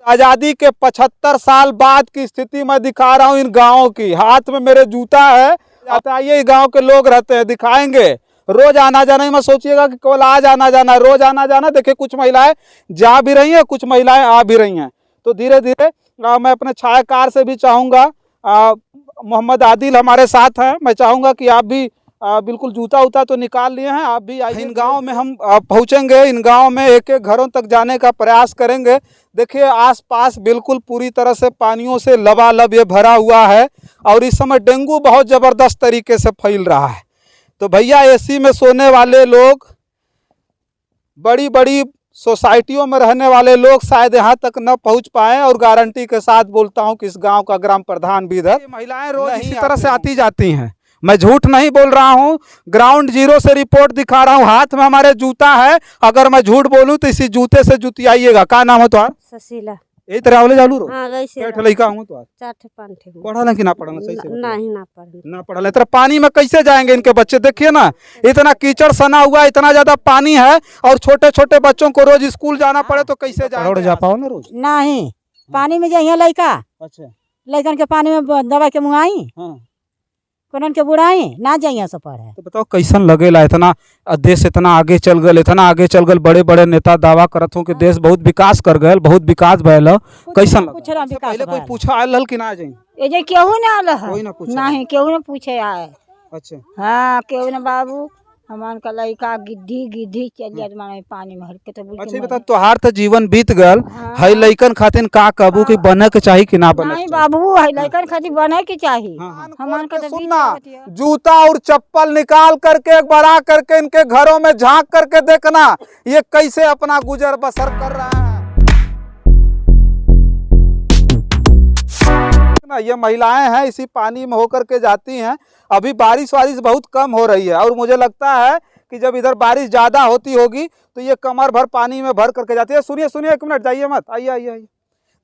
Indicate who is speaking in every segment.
Speaker 1: आजादी के 75 साल बाद की स्थिति मैं दिखा रहा हूँ इन गाँवों की। हाथ में मेरे जूता है, बताइए गांव के लोग रहते हैं, दिखाएंगे। रोज आना जाना ही मत सोचिएगा कि केवल आज आना जाना, रोज आना जाना। देखिए कुछ महिलाएं जा भी रही हैं, कुछ महिलाएं आ भी रही हैं। तो धीरे धीरे मैं अपने छायाकार से भी चाहूँगा, मोहम्मद आदिल हमारे साथ हैं, मैं चाहूँगा कि आप भी बिल्कुल जूता उता तो निकाल लिए हैं, आप भी आइए। इन गाँव में हम पहुँचेंगे, इन गाँव में एक एक घरों तक जाने का प्रयास करेंगे। देखिए आसपास बिल्कुल पूरी तरह से पानियों से लबालब ये भरा हुआ है और इस समय डेंगू बहुत ज़बरदस्त तरीके से फैल रहा है। तो भैया एसी में सोने वाले लोग, बड़ी बड़ी सोसाइटियों में रहने वाले लोग शायद यहाँ तक न पहुँच पाएँ, और गारंटी के साथ बोलता हूँ कि इस गांव का ग्राम प्रधान भी इधर, महिलाएं रोज इसी तरह से आती जाती हैं। मैं झूठ नहीं बोल रहा हूँ, ग्राउंड जीरो से रिपोर्ट दिखा रहा हूँ। हाथ में हमारे जूता है, अगर मैं झूठ बोलूँ तो इसी जूते से जुतियाइएगा। का नाम है तुम्हारा?
Speaker 2: ससीला।
Speaker 1: यही तरह वाले चालू रो।
Speaker 2: हाँ वैसे
Speaker 1: क्या लड़का हूँ तो
Speaker 2: 4-5
Speaker 1: पढ़ा कि ना पढ़ा? सही से
Speaker 2: नहीं ना पढ़
Speaker 1: ना पढ़ा। इतना पानी में कैसे जाएंगे इनके बच्चे? देखिए ना, इतना कीचड़ सना हुआ, इतना ज्यादा पानी है, और छोटे छोटे बच्चों को रोज स्कूल जाना पड़े तो कैसे जाएंगे? जा पाओ ना रोज?
Speaker 2: नहीं, पानी में जाइए लड़का।
Speaker 1: अच्छा,
Speaker 2: लड़कन के पानी में दवा के मुँगाई, कोनन के बुढ़ाई ना जाइए सब पढ़े।
Speaker 1: तो बताओ कैसन लगेला? इतना देश इतना आगे चल गए, इतना आगे चल गए, बड़े बड़े नेता दावा करत हूँ कि देश बहुत विकास कर गए, बहुत विकास भयल। कैसन लगा? पहले कोई पूछा आयल कि ना आ जाए?
Speaker 2: ये केहू ना आल है,
Speaker 1: कोई ना पूछा?
Speaker 2: नहीं केहू ना पूछे आए।
Speaker 1: अच्छा,
Speaker 2: हाँ केहू ना बाबू, हमान का लड़का गिद्धी गिद्धी चल जात माने पानी में हर के। तो
Speaker 1: अच्छा बता, तोहार तो जीवन बीत गल, हई लइकन खातिर का कबू कि बने के चाहिए कि ना बने?
Speaker 2: नहीं बाबू, हई लड़कन खातिर बने के चाहिए।
Speaker 1: हमान का सुनना, जूता और चप्पल निकाल करके एक बार आ करके इनके घरों में झांक करके देखना ये कैसे अपना गुजर बसर कर रहा है। ये महिलाएं हैं, इसी पानी में होकर के जाती हैं। अभी बारिश बहुत कम हो रही है, और मुझे लगता है कि जब इधर बारिश ज़्यादा होती होगी तो ये कमर भर पानी में भर करके जाती है। सुनिए सुनिए, एक मिनट, जाइए मत, आइए आइए आइए।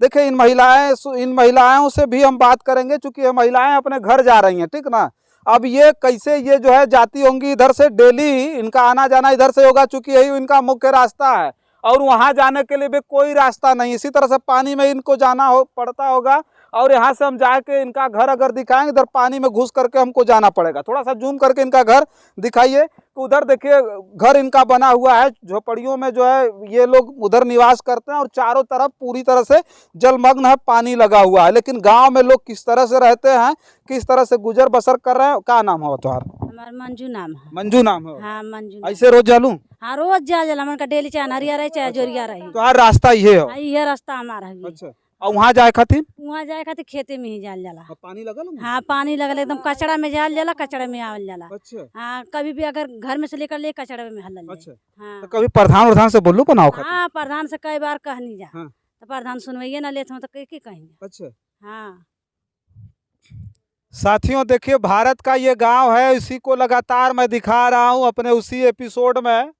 Speaker 1: देखिए इन महिलाओं से भी हम बात करेंगे, चूंकि ये महिलाएं अपने घर जा रही हैं, ठीक ना। अब ये कैसे ये जो है जाती होंगी इधर से, डेली इनका आना जाना इधर से होगा, चूंकि यही इनका मुख्य रास्ता है, और वहाँ जाने के लिए भी कोई रास्ता नहीं। इसी तरह से पानी में इनको जाना पड़ता होगा, और यहाँ से हम जाके इनका घर अगर दिखाएंगे, इधर पानी में घुस करके हमको जाना पड़ेगा। थोड़ा सा जूम करके इनका घर दिखाइए। तो उधर देखिए घर इनका बना हुआ है, झोपड़ियों में जो है ये लोग उधर निवास करते हैं, और चारों तरफ पूरी तरह से जलमग्न है, पानी लगा हुआ है। लेकिन गांव में लोग किस तरह से रहते हैं, किस तरह से गुजर बसर कर रहे हैं? क्या नाम है तुम्हारा?
Speaker 2: हमारा मंजू नाम है।
Speaker 1: मंजू नाम है?
Speaker 2: हाँ मंजू।
Speaker 1: ऐसे रोज जालू?
Speaker 2: हाँ रोज जा जला, मन का डेली चाहे नरिया रहे चाहे जोरिया रहे।
Speaker 1: तो हर रास्ता ये है?
Speaker 2: ये रास्ता हमारा है।
Speaker 1: अच्छा, और वहाँ जाए खातिर?
Speaker 2: वहाँ जाए खातिर खेते में ही जाल जाला।
Speaker 1: पानी लगल?
Speaker 2: हाँ पानी लगल, एकदम कचड़ा में जाल जाला, कचड़े में आवल जाला।
Speaker 1: अच्छा,
Speaker 2: हाँ कभी भी अगर घर में से लेकर ले कचड़े में हल।
Speaker 1: अच्छा,
Speaker 2: हाँ
Speaker 1: तो कभी प्रधान से बोलू बनाओ खातिर?
Speaker 2: हाँ प्रधान से कई बार कहनी जा।
Speaker 1: हाँ।
Speaker 2: तो प्रधान सुनवाइए ना लेते हो तो कहेंगे।
Speaker 1: अच्छा,
Speaker 2: हाँ
Speaker 1: साथियों देखिए भारत का ये गांव है, इसी को लगातार मैं दिखा रहा हूं अपने उसी एपिसोड में।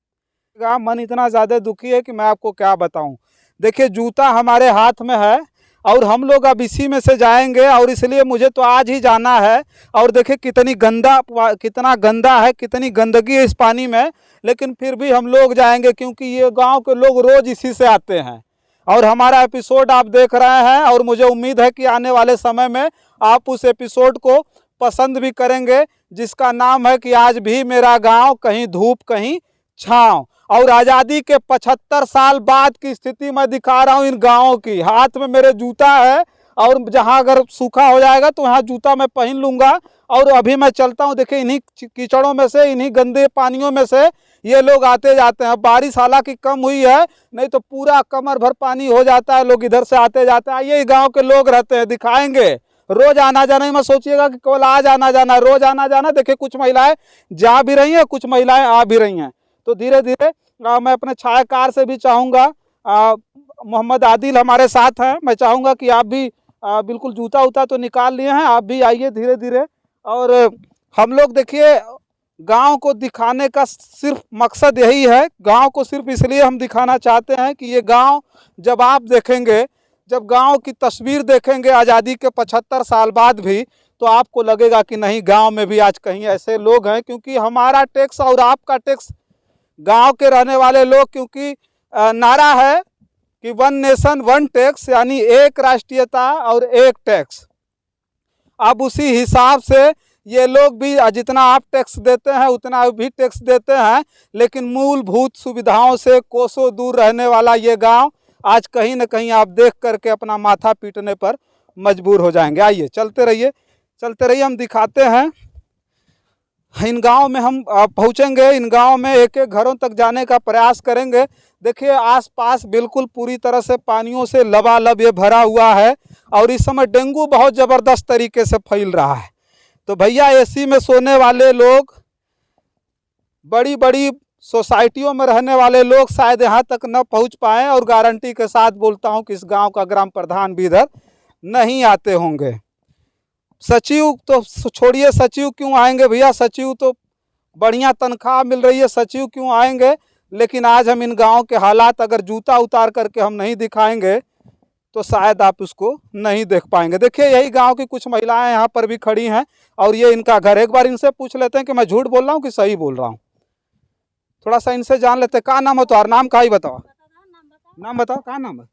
Speaker 1: मन इतना ज़्यादा दुखी है कि मैं आपको क्या बताऊं। देखिए जूता हमारे हाथ में है, और हम लोग अब इसी में से जाएंगे, और इसलिए मुझे तो आज ही जाना है। और देखिए कितना गंदा है, कितनी गंदगी है इस पानी में, लेकिन फिर भी हम लोग जाएंगे, क्योंकि ये गाँव के लोग रोज इसी से आते हैं। और हमारा एपिसोड आप देख रहे हैं, और मुझे उम्मीद है कि आने वाले समय में आप उस एपिसोड को पसंद भी करेंगे, जिसका नाम है कि आज भी मेरा गांव, कहीं धूप कहीं छाँव। और आज़ादी के 75 साल बाद की स्थिति मैं दिखा रहा हूँ इन गाँवों की। हाथ में मेरे जूता है, और जहाँ अगर सूखा हो जाएगा तो वहाँ जूता मैं पहन लूँगा, और अभी मैं चलता हूँ। देखिए इन्हीं कीचड़ों में से, इन्हीं गंदे पानियों में से ये लोग आते जाते हैं। बारिश हालांकि कम हुई है, नहीं तो पूरा कमर भर पानी हो जाता है, लोग इधर से आते जाते हैं। ये गांव के लोग रहते हैं, दिखाएंगे। रोज आना जाना ही मत सोचिएगा कि केवल आज आना जाना, रोज आना जाना। देखिए कुछ महिलाएं जा भी रही हैं, कुछ महिलाएं आ भी रही हैं। तो धीरे धीरे मैं अपने छायाकार से भी चाहूँगा, मोहम्मद आदिल हमारे साथ हैं, मैं चाहूँगा कि आप भी बिल्कुल जूता उता तो निकाल लिए हैं, आप भी आइए धीरे धीरे। और हम लोग देखिए गांव को दिखाने का सिर्फ मकसद यही है, गांव को सिर्फ इसलिए हम दिखाना चाहते हैं कि ये गांव जब आप देखेंगे, जब गांव की तस्वीर देखेंगे आज़ादी के 75 साल बाद भी, तो आपको लगेगा कि नहीं गांव में भी आज कहीं ऐसे लोग हैं। क्योंकि हमारा टैक्स और आपका टैक्स, गांव के रहने वाले लोग, क्योंकि नारा है कि वन नेशन वन टैक्स, यानी एक राष्ट्रीयता और एक टैक्स। अब उसी हिसाब से ये लोग भी जितना आप टैक्स देते हैं उतना भी टैक्स देते हैं, लेकिन मूलभूत सुविधाओं से कोसों दूर रहने वाला ये गांव आज कहीं न कहीं आप देख करके अपना माथा पीटने पर मजबूर हो जाएंगे। आइए चलते रहिए, हम दिखाते हैं। इन गांव में हम पहुंचेंगे, इन गांव में एक एक घरों तक जाने का प्रयास करेंगे। देखिए आसपास बिल्कुल पूरी तरह से पानियों से लबालब ये भरा हुआ है और इस समय डेंगू बहुत ज़बरदस्त तरीके से फैल रहा है। तो भैया एसी में सोने वाले लोग, बड़ी बड़ी सोसाइटियों में रहने वाले लोग शायद यहाँ तक न पहुँच पाएँ, और गारंटी के साथ बोलता हूँ कि इस गांव का ग्राम प्रधान भी इधर नहीं आते होंगे। सचिव तो छोड़िए, सचिव क्यों आएंगे भैया, सचिव तो बढ़िया तनख्वाह मिल रही है, सचिव क्यों आएंगे। लेकिन आज हम इन गांव के हालात अगर जूता उतार करके हम नहीं दिखाएंगे तो शायद आप उसको नहीं देख पाएंगे। देखिए यही गांव की कुछ महिलाएं यहाँ पर भी खड़ी हैं और ये इनका घर। एक बार इनसे पूछ लेते हैं कि मैं झूठ बोल रहा हूँ कि सही बोल रहा हूँ, थोड़ा सा इनसे जान लेते हैं। क्या नाम है तुम्हारा? नाम का ही बताओ, नाम बताओ, क्या नाम है?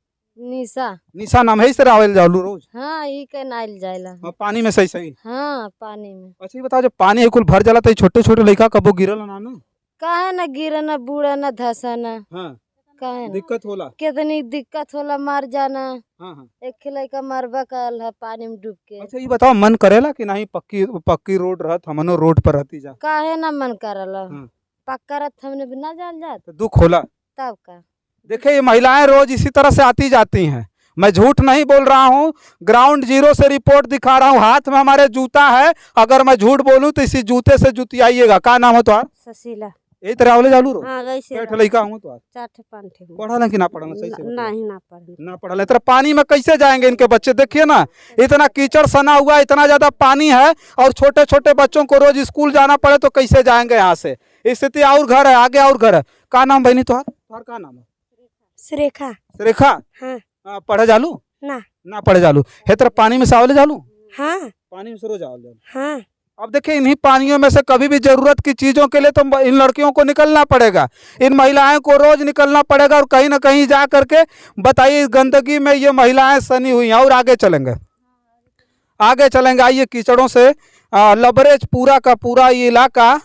Speaker 1: निशा नाम है। इस तरह आवल जालू रोज?
Speaker 2: हाँ यही के नाइल जाइला।
Speaker 1: पानी में सही?
Speaker 2: हाँ पानी में।
Speaker 1: अच्छा ये बताओ, जब पानी कुल भर जाला तो छोटे छोटे लड़का कबो गिरल ना?
Speaker 2: काहे ना गिरे, ना बूढ़ा, ना धसा, ना
Speaker 1: हाँ
Speaker 2: काहे
Speaker 1: दिक्कत होला,
Speaker 2: कितनी दिक्कत होला, मार जाना।
Speaker 1: हाँ।
Speaker 2: एक लड़का मरबा कल है पानी में डूब के।
Speaker 1: अच्छा ये बताओ, मन करेला कि नहीं पक्की रोड रहत, हमनो रोड पर रहती जा?
Speaker 2: काहे ना मन करला, पक्का रथ हमने बिना जान जात
Speaker 1: तो दुख होला
Speaker 2: तब का।
Speaker 1: देखिए ये महिलाएं रोज इसी तरह से आती जाती हैं, मैं झूठ नहीं बोल रहा हूँ, ग्राउंड जीरो से रिपोर्ट दिखा रहा हूँ। हाथ में हमारे जूता है, अगर मैं झूठ बोलूँ तो इसी जूते से जुतियाइएगा। क्या नाम है तुम्हारा?
Speaker 2: ससीला।
Speaker 1: यही तरह आवले जालू रो?
Speaker 2: हाँ वैसे
Speaker 1: लड़का हूँ तो
Speaker 2: चाटे पांठे
Speaker 1: पढ़ा कि ना पढ़ा? सही से
Speaker 2: नहीं
Speaker 1: ना पढ़ा। इतना पानी में कैसे जाएंगे इनके बच्चे? देखिए ना, इतना कीचड़ सना हुआ, इतना ज्यादा पानी है और छोटे छोटे बच्चों को रोज स्कूल जाना पड़े तो कैसे जाएंगे यहाँ से? स्थिति और घर है, आगे और घर है। क्या नाम बहनी तुम्हारा? क्या नाम है?
Speaker 2: सुरेखा।
Speaker 1: सुरेखा। हाँ पढ़े जालू ना पढ़े जालू? हे तरह पानी में से आवले जालू?
Speaker 2: हाँ
Speaker 1: पानी में से रोज आवले जालू।
Speaker 2: हाँ।
Speaker 1: अब देखिए इन्हीं पानियों में से कभी भी जरूरत की चीजों के लिए तो इन लड़कियों को निकलना पड़ेगा, इन महिलाएं को रोज निकलना पड़ेगा और कहीं ना कहीं जा करके बताइए गंदगी में ये महिलाएं सनी हुई हैं। और आगे चलेंगे, आइए कीचड़ों से लबरेज पूरा का पूरा ये इलाका,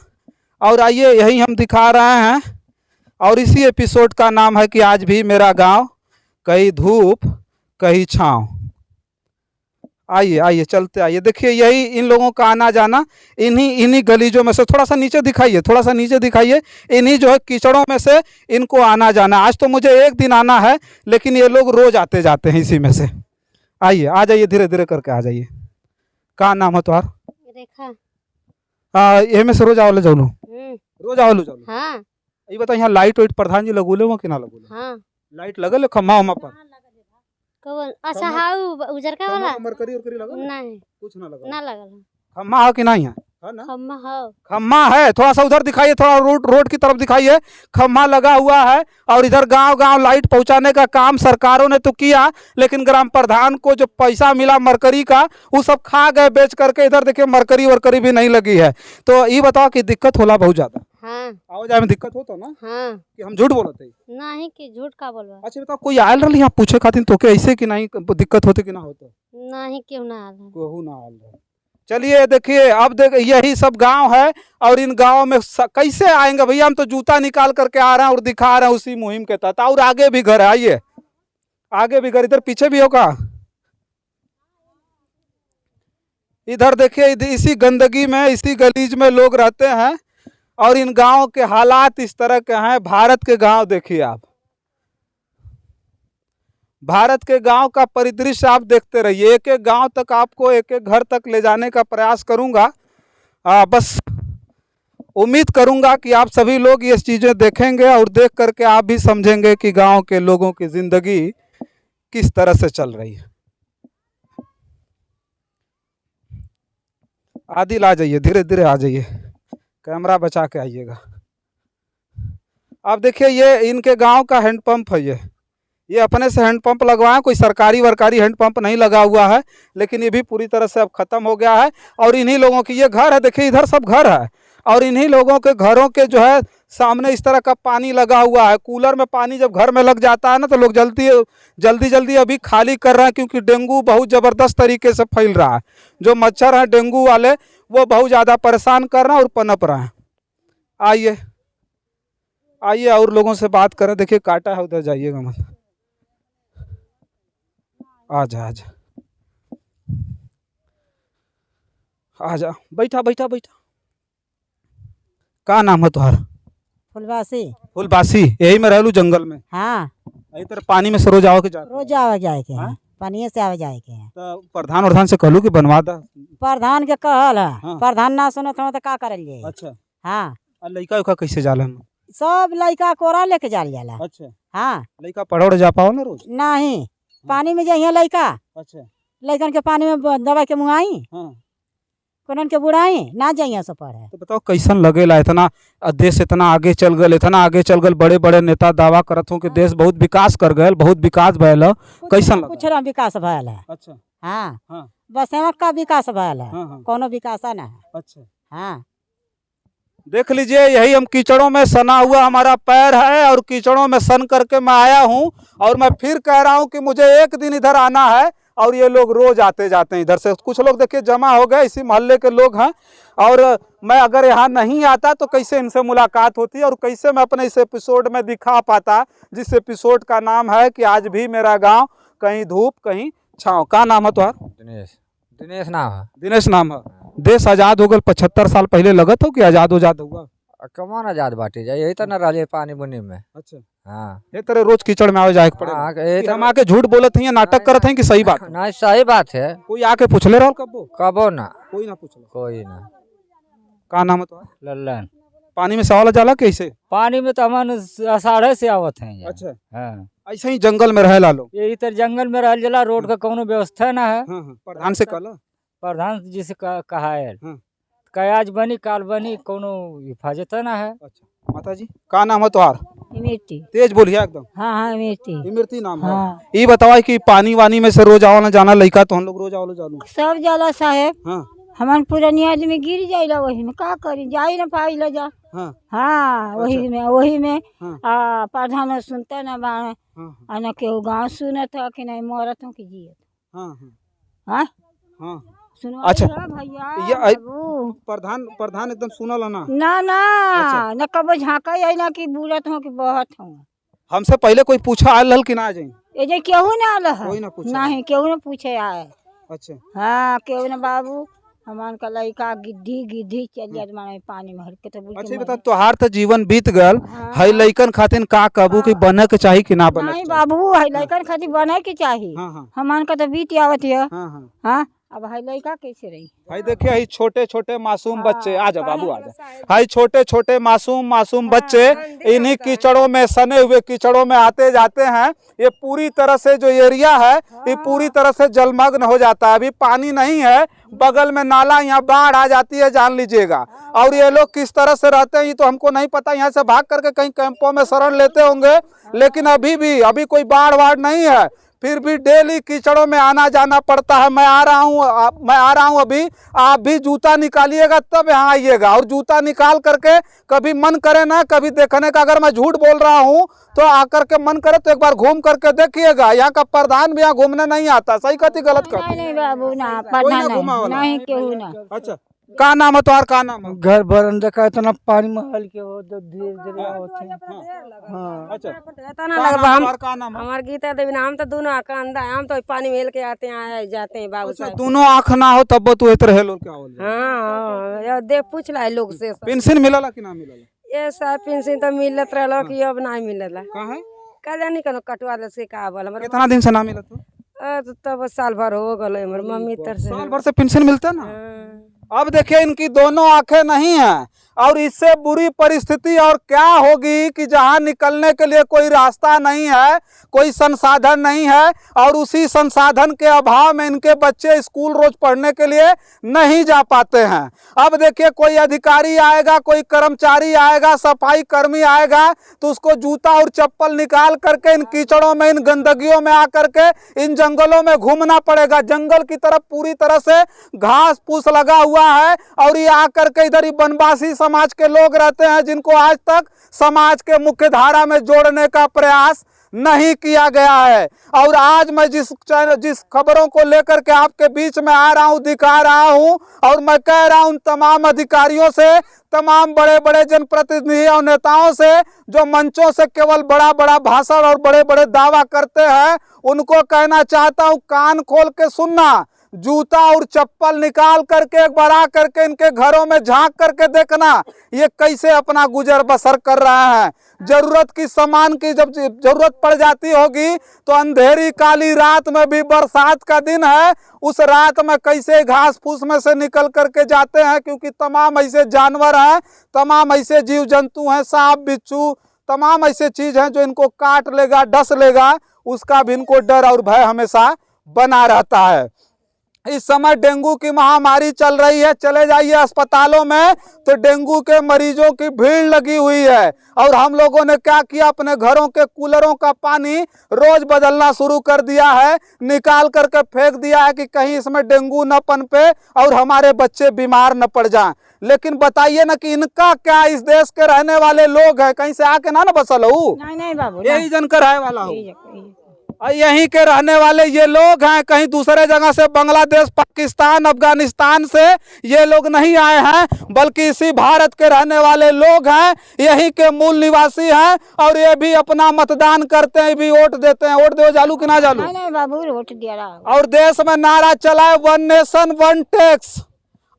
Speaker 1: और आइए यही हम दिखा रहे हैं। और इसी एपिसोड का नाम है कि आज भी मेरा गाँव, कहीं धूप कहीं छाँव। आइए चलते आइए। देखिए यही इन लोगों का आना जाना, इन्हीं गलीजों में से। थोड़ा सा नीचे दिखाइए, इन्हीं जो है कीचड़ों में से इनको आना जाना। आज तो मुझे एक दिन आना है, लेकिन ये लोग रोज आते जाते हैं इसी में से। आइए आ जाइए, धीरे धीरे करके आ जाइए। क्या नाम है तुम्हारा? रेखा। ये में से रोज आवले जाऊलू? रोज आवलू जाऊलू? हाँ। ये बताओ यहाँ लाइट वाइट प्रधान जी लगूले हो कि ना लगूले? हाँ। लाइट लगल खम्मा उम्मा पर?
Speaker 2: कौन? अच्छा हाउ उजर का वाला?
Speaker 1: मरकरी उरकरी लगल?
Speaker 2: नहीं
Speaker 1: कुछ ना लगल।
Speaker 2: ना लगल।
Speaker 1: खम्मा है कि नहीं है?
Speaker 2: खम्मा
Speaker 1: है। थोड़ा सा उधर दिखाइए, थोड़ा रोड की तरफ दिखाइए। खम्मा लगा हुआ है और इधर गांव लाइट पहुंचाने का काम सरकारों ने तो किया, लेकिन ग्राम प्रधान को जो पैसा मिला मरकरी का वो सब खा गए बेच करके। इधर देखिए मरकरी वरकरी भी नहीं लगी है। तो ये बताओ कि दिक्कत होला बहुत ज्यादा? हाँ। आओ जाए में दिक्कत हो तो ना? हाँ। कि हम झूठ बोलते
Speaker 2: नहीं कि झूठ का बोलबा?
Speaker 1: अच्छा बताओ, कोई आयल रही यहाँ पूछे खातिर तो के ऐसे कि नहीं दिक्कत होते कि ना होते?
Speaker 2: नहीं क्यों ना आल?
Speaker 1: कोहू ना आल। चलिए देखिए, अब यही सब गांव है और इन गांव में कैसे आएंगे भैया? हम तो जूता निकाल करके आ रहे हैं और दिखा रहे हैं उसी मुहिम के तहत। और आगे भी घर है, आइए आगे भी घर, इधर पीछे भी होगा। इधर देखिए, इसी गंदगी में, इसी गलीज में लोग रहते हैं और इन गांव के हालात इस तरह के हैं। भारत के गांव देखिए आप, भारत के गांव का परिदृश्य आप देखते रहिए। एक एक गांव तक आपको, एक एक घर तक ले जाने का प्रयास करूंगा। बस उम्मीद करूंगा कि आप सभी लोग ये चीज़ें देखेंगे और देख करके आप भी समझेंगे कि गांव के लोगों की ज़िंदगी किस तरह से चल रही है। आदिल आ जाइए, धीरे धीरे आ जाइए, कैमरा बचा के आइएगा। अब देखिए ये इनके गांव का हैंडपंप है। ये अपने से हैंडपंप लगवाए, कोई सरकारी वरकारी हैंडपंप नहीं लगा हुआ है, लेकिन ये भी पूरी तरह से अब ख़त्म हो गया है। और इन्हीं लोगों की ये घर है, देखिए इधर सब घर है और इन्हीं लोगों के घरों के जो है सामने इस तरह का पानी लगा हुआ है। कूलर में पानी जब घर में लग जाता है ना तो लोग जल्दी जल्दी अभी खाली कर रहे हैं, क्योंकि डेंगू बहुत ज़बरदस्त तरीके से फैल रहा है। जो मच्छर हैं डेंगू वाले वो बहुत ज़्यादा परेशान कर रहे हैं और पनप रहे हैं। आइए आइए और लोगों से बात करें। देखिए काटा है, उधर जाइएगा मत। आजा आजा आजा, बैठा बैठा बैठा। का नाम है तुम्हारा?
Speaker 3: फुलवासी।
Speaker 1: फुलबासी। यही में रहलू जंगल में?
Speaker 3: हाँ,
Speaker 1: यही तरह पानी में से रोज आओ के जा?
Speaker 3: रोज आवा जाए के
Speaker 1: हाँ?
Speaker 3: हैं, पानिये से आवा जाए के हैं।
Speaker 1: तो प्रधान से कहलू कि बनवा दा?
Speaker 3: प्रधान के कहल है,
Speaker 1: हाँ।
Speaker 3: प्रधान ना सुनत हो तो का करल जाए।
Speaker 1: अच्छा।
Speaker 3: हाँ,
Speaker 1: और लड़का उका कैसे जाला?
Speaker 3: सब लड़का कोरा लेके जाल जाला।
Speaker 1: अच्छा।
Speaker 3: हाँ,
Speaker 1: लड़का पढ़ौड़ जा पाओ ना रोज?
Speaker 3: नहीं, पानी में जाइए लड़का।
Speaker 1: अच्छा।
Speaker 3: लड़कन के पानी में दवाई के मुआई,
Speaker 1: हाँ।
Speaker 3: कोनन के बुढ़ाई ना जाइए सब पढ़े।
Speaker 1: तो बताओ कैसन लगेला? इतना देश इतना आगे चल गल, इतना आगे चल गल, बड़े बड़े नेता दावा करत हो कि देश बहुत विकास कर गए, बहुत विकास भयल। कैसन लगा?
Speaker 3: कुछ ना विकास भयल है।
Speaker 1: अच्छा।
Speaker 3: हाँ,
Speaker 1: हाँ।
Speaker 3: बस एवं का विकास भयल है,
Speaker 1: हाँ, हाँ।
Speaker 3: कोनो विकास ना है।
Speaker 1: अच्छा।
Speaker 3: हाँ,
Speaker 1: देख लीजिए, यही हम कीचड़ों में सना हुआ हमारा पैर है और कीचड़ों में सन करके मैं आया हूँ। और मैं फिर कह रहा हूँ कि मुझे एक दिन इधर आना है। और ये लोग रोज आते जाते हैं इधर से। कुछ लोग देखिए जमा हो गए, इसी मोहल्ले के लोग हैं। और मैं अगर यहाँ नहीं आता तो कैसे इनसे मुलाकात होती है और कैसे मैं अपने इस एपिसोड में दिखा पाता, जिस एपिसोड का नाम है कि आज भी मेरा गाँव, कहीं धूप कहीं छाँव। का नाम है तुम्हारा?
Speaker 4: दिनेश नाम है।
Speaker 1: दिनेश नाम है। देश आज़ाद हो गल 75 साल पहले लगत हो कि आज़ाद हुआ?
Speaker 4: कमान आजाद बाटी जाए, यही तो न रही पानी बुनी में।
Speaker 1: अच्छा।
Speaker 4: हाँ,
Speaker 1: ये तरह रोज कीचड़ में आवे जाए के पड़ेगा?
Speaker 4: हाँ, यही
Speaker 1: कि
Speaker 4: तो
Speaker 1: हम आके झूठ बोलत हैं या नाटक करत हैं कि सही बात है?
Speaker 4: नहीं, सही बात है।
Speaker 1: कोई आके पूछले रहो कबो?
Speaker 4: कबो ना,
Speaker 1: कोई ना पूछले।
Speaker 4: कोई ना।
Speaker 1: का नाम है तुम्हारा?
Speaker 5: लल्लन।
Speaker 1: पानी में सवाल जाला कैसे?
Speaker 5: पानी में तो हम अषाढ़े से आवत हैं यहाँ।
Speaker 1: अच्छा।
Speaker 5: हाँ,
Speaker 1: ऐसे ही जंगल में रहे लालो?
Speaker 5: यही तर जंगल में रह जला, रोड का कोनो व्यवस्था ना है।
Speaker 1: हाँ हाँ। प्रधान से कहला?
Speaker 5: प्रधान जी से कहा है
Speaker 1: हाँ।
Speaker 5: आज बनी काल बनी, कोनो हिफाजत ना है।
Speaker 1: अच्छा। माता जी का नाम है तुम्हारा?
Speaker 2: इमरती।
Speaker 1: तेज बोलिए एकदम।
Speaker 2: हाँ हाँ इमरती।
Speaker 1: इमरती नाम है।
Speaker 2: हाँ।
Speaker 1: ये बताओ कि पानी वानी में से रोज आवना जाना लड़का तो हम लोग रोज आवलो जालू?
Speaker 2: सब जाला साहेब।
Speaker 1: हाँ
Speaker 2: हमार पुरानी आदमी गिर जाइला, वही में का करी, जाई ना पाइला जा।
Speaker 1: हाँ
Speaker 2: हाँ वही में
Speaker 1: हाँ।
Speaker 2: प्रधान सुनता ना बाण,
Speaker 1: हाँ
Speaker 2: ना केहू गाँव सुनत हो कि नहीं मरत हो कि जियत।
Speaker 1: हाँ
Speaker 2: हाँ
Speaker 1: हाँ।
Speaker 2: सुनो
Speaker 1: अच्छा।
Speaker 2: भैया
Speaker 1: ये
Speaker 2: बाबू।
Speaker 1: प्रधान एकदम सुनल ना?
Speaker 2: ना ना
Speaker 1: अच्छा।
Speaker 2: न कबो झाँका आई ना कि बुलत हो कि बहत हो।
Speaker 1: हमसे पहले कोई पूछा आयल हल कि ना? आ जाए
Speaker 2: ये जे केहू ना आल है।
Speaker 1: कोई ना पूछा?
Speaker 2: नहीं केहू ना पूछे आए।
Speaker 1: अच्छा।
Speaker 2: हाँ केहू ना बाबू। हमान का लड़का गिद्धी चल जात माने पानी में हर के तो बोल
Speaker 1: अच्छा बता, तोहार तो जीवन बीत गल,
Speaker 2: हाँ।
Speaker 1: हई लइकन खातिर का कबू कि बने के चाही कि ना बने
Speaker 2: नहीं
Speaker 1: के चाही?
Speaker 2: बाबू है लड़कन खातिर बने के चाहिए।
Speaker 1: हाँ हाँ
Speaker 2: हमान का तो बीत आवत है।
Speaker 1: हाँ हाँ।
Speaker 2: हाँ अब है लड़का कैसे रही?
Speaker 1: भाई देखिए हई छोटे छोटे मासूम
Speaker 2: हाँ,
Speaker 1: बच्चे, आ जा बाबू आ जा।
Speaker 2: साहेब।
Speaker 1: हई छोटे छोटे मासूम बच्चे इन्हीं कीचड़ों में सने हुए कीचड़ों में आते जाते हैं। ये पूरी तरह से जो एरिया है ये पूरी तरह से जलमग्न हो जाता है। अभी पानी नहीं है, बगल में नाला, यहाँ बाढ़ आ जाती है जान लीजिएगा। और ये लोग किस तरह से रहते हैं ये तो हमको नहीं पता। यहाँ से भाग करके कहीं कैंपों में शरण लेते होंगे, लेकिन अभी कोई बाढ़ नहीं है, फिर भी डेली कीचड़ों में आना जाना पड़ता है। मैं आ रहा हूँ अभी। आप भी जूता निकालिएगा तब यहाँ आइएगा, और जूता निकाल करके कभी मन करे ना कभी देखने का, अगर मैं झूठ बोल रहा हूँ तो आकर के मन करे तो एक बार घूम करके देखिएगा। यहाँ का प्रधान भी यहाँ घूमने नहीं आता। सही कहती गलत कहती?
Speaker 2: नहीं बाबू ना
Speaker 1: कोई
Speaker 2: प्रधान
Speaker 1: ना घुमा वाला?
Speaker 2: नहीं केहू ना।
Speaker 1: अच्छा। का नाम है तुम्हारा? का नाम है?
Speaker 5: घर बरंडा का इतना पानी महल के हो तो धीरे धीरे होते हैं। हाँ,
Speaker 1: अच्छा।
Speaker 6: पता ना
Speaker 1: का
Speaker 6: लगभग
Speaker 1: नाम
Speaker 6: हम
Speaker 1: है? का नाम है?
Speaker 6: हमारे गीता देवी नाम तो दोनों आका अंधा है। हम तो पानी में हिल के आते हैं आए जाते हैं बाबू
Speaker 1: अच्छा,
Speaker 6: साहब।
Speaker 1: दोनों आँख ना हो तब तो इतर हेलो क्या हो?
Speaker 6: हाँ ये देख पूछ ला है लोग से सब।
Speaker 1: पेंशन मिलला कि ना मिलला?
Speaker 6: ये सब पेंशन तो मिलत रहा कि अब नहीं मिलला।
Speaker 1: का है?
Speaker 6: का जानी कनो कटवा दे से का बोल हमर
Speaker 1: कितना दिन से ना मिला? तो
Speaker 6: तब साल भर हो गए हमर मम्मी तर से।
Speaker 1: साल भर से पेंशन मिलता है ना?
Speaker 6: हाँ।
Speaker 1: अब देखिए इनकी दोनों आंखें नहीं हैं, और इससे बुरी परिस्थिति और क्या होगी कि जहां निकलने के लिए कोई रास्ता नहीं है, कोई संसाधन नहीं है, और उसी संसाधन के अभाव में इनके बच्चे स्कूल रोज पढ़ने के लिए नहीं जा पाते हैं। अब देखिए कोई अधिकारी आएगा, कोई कर्मचारी आएगा, सफाई कर्मी आएगा तो उसको जूता और चप्पल निकाल करके इन कीचड़ों में, इन गंदगियों में आकर के इन जंगलों में घूमना पड़ेगा। जंगल की तरफ पूरी तरह से घास फूस लगा हुआ है, और ये आकर के इधर ही वनवासी समाज के लोग रहते हैं जिनको आज तक समाज के मुख्य धारा में जोड़ने का प्रयास नहीं किया गया है। और आज मैं जिस खबरों को लेकर के आपके बीच में आ रहा हूं, दिखा रहा हूं, और मैं कह रहा हूं तमाम अधिकारियों से, तमाम बड़े बड़े जनप्रतिनिधि और नेताओं से जो मंचों से केवल बड़ा बड़ा भाषण और बड़े बड़े दावा करते हैं, उनको कहना चाहता हूं कान खोल के सुनना। जूता और चप्पल निकाल करके एक बार आ करके इनके घरों में झांक करके देखना ये कैसे अपना गुजर बसर कर रहे हैं। जरूरत की सामान की जब जरूरत पड़ जाती होगी तो अंधेरी काली रात में भी, बरसात का दिन है, उस रात में कैसे घास फूस में से निकल करके जाते हैं, क्योंकि तमाम ऐसे जानवर हैं, तमाम ऐसे जीव जंतु हैं, सांप बिच्छू, तमाम ऐसे चीज हैं जो इनको काट लेगा, डस लेगा, उसका भी इनको डर और भय हमेशा बना रहता है। इस समय डेंगू की महामारी चल रही है, चले जाइए अस्पतालों में तो डेंगू के मरीजों की भीड़ लगी हुई है। और हम लोगों ने क्या किया, अपने घरों के कूलरों का पानी रोज बदलना शुरू कर दिया है, निकाल करके फेंक दिया है कि कहीं इसमें डेंगू न पनपे और हमारे बच्चे बीमार न पड़ जाएं। लेकिन बताइए ना कि इनका क्या, इस देश के रहने वाले लोग हैं, कहीं से आके ना बसल हूँ,
Speaker 2: नहीं बाबू,
Speaker 1: यही जनकर है वाला हूँ,
Speaker 2: यही।
Speaker 1: यहीं के रहने वाले ये लोग हैं, कहीं दूसरे जगह से, बांग्लादेश, पाकिस्तान, अफगानिस्तान से ये लोग नहीं आए हैं, बल्कि इसी भारत के रहने वाले लोग हैं, यहीं के मूल निवासी हैं। और ये भी अपना मतदान करते हैं, भी वोट देते हैं। वोट दो जालू कि ना जालू?
Speaker 2: नहीं बाबू, वोट दिया।
Speaker 1: और देश में नारा चला है 1 नेशन 1 टैक्स।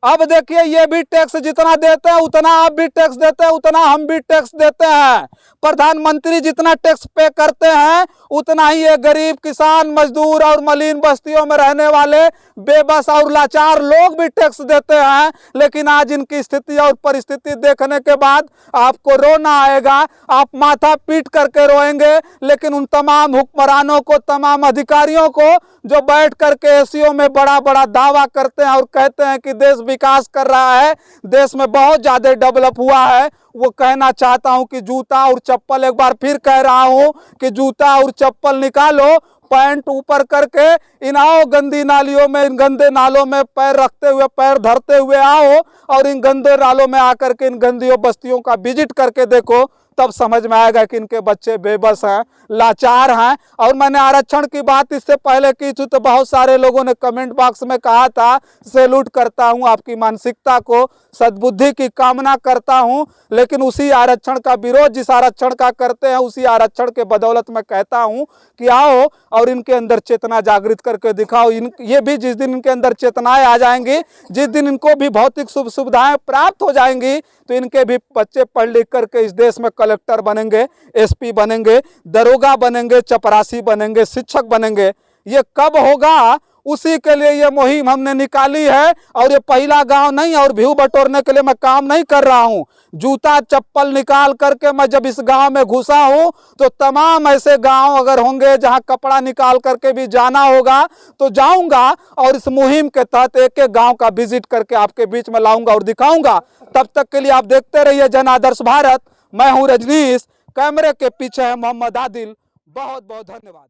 Speaker 1: अब देखिए, ये भी टैक्स जितना देते हैं उतना आप भी टैक्स देते हैं, उतना हम भी टैक्स देते हैं। प्रधानमंत्री जितना टैक्स पे करते हैं उतना ही ये गरीब, किसान, मजदूर और मलिन बस्तियों में रहने वाले बेबस और लाचार लोग भी टैक्स देते हैं। लेकिन आज इनकी स्थिति और परिस्थिति देखने के बाद आपको रोना आएगा, आप माथा पीट करके रोएंगे। लेकिन उन तमाम हुक्मरानों को, तमाम अधिकारियों को जो बैठ करके एसीओ में बड़ा बड़ा दावा करते हैं और कहते हैं कि देश विकास कर रहा है, देश में बहुत ज्यादा डेवलप हुआ है, वो कहना चाहता हूं कि जूता और चप्पल, एक बार फिर कह रहा हूं कि जूता और चप्पल निकालो, पैंट ऊपर करके इन आओ गंदी नालियों में, इन गंदे नालों में पैर रखते हुए, पैर धरते हुए आओ और इन गंदे नालों में आकर के इन गंदियों बस्तियों का विजिट करके देखो, तब समझ में आएगा कि इनके बच्चे बेबस हैं, लाचार हैं। और मैंने आरक्षण की बात इससे पहले की थी तो बहुत सारे लोगों ने कमेंट बॉक्स में कहा था, सैल्यूट करता हूं आपकी मानसिकता को, सद्बुद्धि की कामना करता हूं, लेकिन उसी आरक्षण का विरोध जिस आरक्षण का करते हैं, उसी आरक्षण के बदौलत मैं कहता हूं कि आओ और इनके अंदर चेतना जागृत करके दिखाओ। ये भी जिस दिन इनके अंदर चेतनाएं आ जाएंगी, जिस दिन इनको भी भौतिक सुविधाएं प्राप्त हो जाएंगी, तो इनके भी बच्चे पढ़ लिख करके इस देश में कलेक्टर बनेंगे, एसपी बनेंगे, दरोगा बनेंगे, चपरासी बनेंगे, शिक्षक बनेंगे। ये कब होगा, उसी के लिए ये मुहिम हमने निकाली है। और ये पहला गांव नहीं, और व्यू बटोरने के लिए मैं काम नहीं कर रहा हूं। जूता चप्पल निकाल करके मैं जब इस गांव में घुसा हूं तो तमाम ऐसे गांव अगर होंगे जहां कपड़ा निकाल करके भी जाना होगा तो जाऊंगा, और इस मुहिम के तहत एक एक गांव का विजिट करके आपके बीच में लाऊंगा और दिखाऊंगा। तब तक के लिए आप देखते रहिए जन आदर्श भारत। मैं हूं रजनीश, कैमरे के पीछे है मोहम्मद आदिल। बहुत बहुत धन्यवाद।